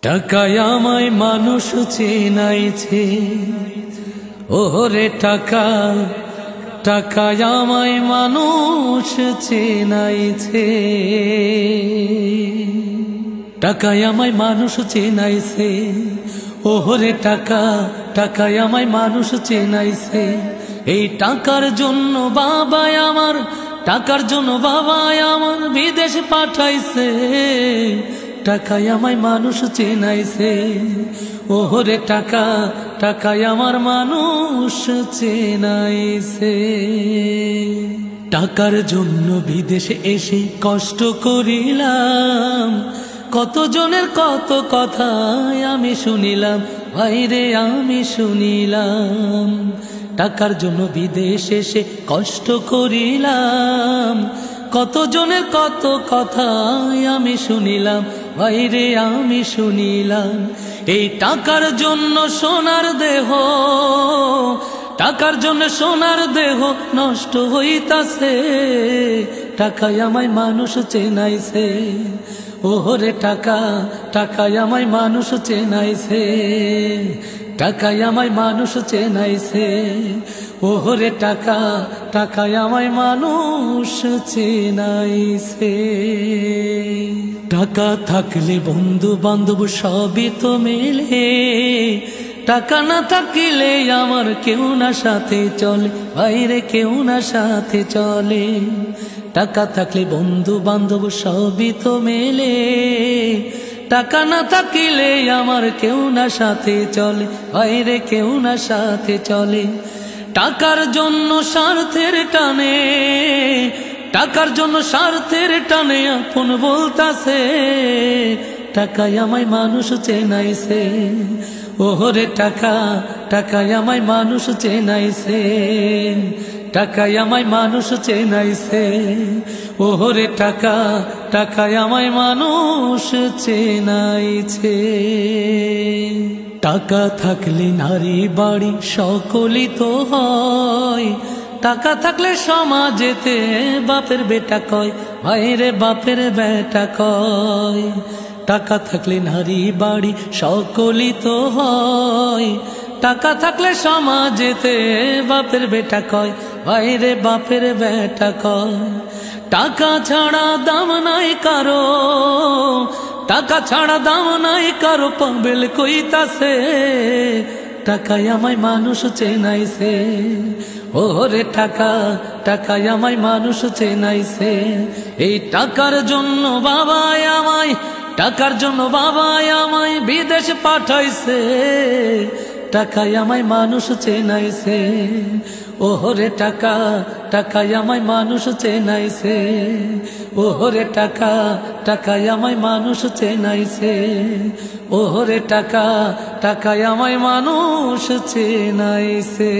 টাকায় আমায় মানুষ চেনাইছে, ওরে টাকা টাকায় আমায় মানুষ চেনাইছে, টাকায় আমায় মানুষ চেনাইছে, ওরে টাকা টাকায় আমায় মানুষ চেনাইছে। এই টাকার জন্য বাবাই আমার, টাকার জন্য বাবাই আমার বিদেশ পাঠাইছে, টাকায় আমায় মানুষ চেনাইছে, ওরে টাকা টাকায় আমার মানুষ চেনাইছে। টাকার জন্য বিদেশে এসে কষ্ট করিলাম, কতজনের কত কথা আমি শুনিলাম, ভাইরে আমি শুনিলাম। টাকার জন্য বিদেশে এসে কষ্ট করিলাম, কতজনের কত কথা আমি শুনিলাম, ভাইরে আমি শুনিলাম। এই টাকার জন্য সোনার দেহ, টাকার জন্য সোনার দেহ নষ্ট হইতাছে, টাকায় আমায় মানুষ চেনাইছে, ওরে টাকা টাকায় আমায় মানুষ চেনাইছে, টাকায় আমায় মানুষ চেনাইছে, ওরে টাকা টাকায় আমায় মানুষ চেনাইছে। টাকা থাকলে বন্ধু বান্ধব সবই তো মেলে, টাকা না থাকিলে আমার কেউ না সাথে চলে, বাইরে কেউ না সাথে চলে। টাকা থাকলে বন্ধু বান্ধব সবই তো মেলে, টাকা না থাকিলে আমার কেউ না সাথে চলে, বাইরে কেউ না সাথে চলে। টাকার জন্য স্বার্থের টানে, টাকার জন্য স্বার্থের টানে আপন বলতাছে, টাকায় আমায় মানুষ চেনাইছে, ওরে টাকা টাকায় আমায় মানুষ চেনাইছে, টাকায় আমায় মানুষ চেনাইছে, ওরে টাকা টাকায় আমায় মানুষ চেনাইছে। টাকা থাকলে নারী বাড়ি সকলই তো হয়, টাকা থাকলে সমাজেতে বাপের বেটা কয়, ভাইরে বাপের বেটা কয়। টাকা থাকলে নারী বাড়ি সকলই তো হয়, টাকা থাকলে সমাজেতে বাপের বেটা কয়, ভাইরে বাপের বেটা কয়। টাকা ছাড়া দাম নাই কারো, টাকা ছাড়া দাম নাই কারো, পাবেল কইতাছে, টাকায় আমায় মানুষ চেনাইছে, ওরে টাকা টাকায় আমায় মানুষ চেনাইছে। এই টাকার জন্য বাবাই আমায়, টাকার জন্য বাবাই আমায় বিদেশ পাঠাইছে, টাকায় আমায় মানুষ চেনাইছে, ওরে টাকা টাকায় আমায় মানুষ চেনাইছে, ওরে টাকা টাকায় আমায় মানুষ চেনাইছে, ওরে টাকা টাকায় আমায় মানুষ চেনাইছে।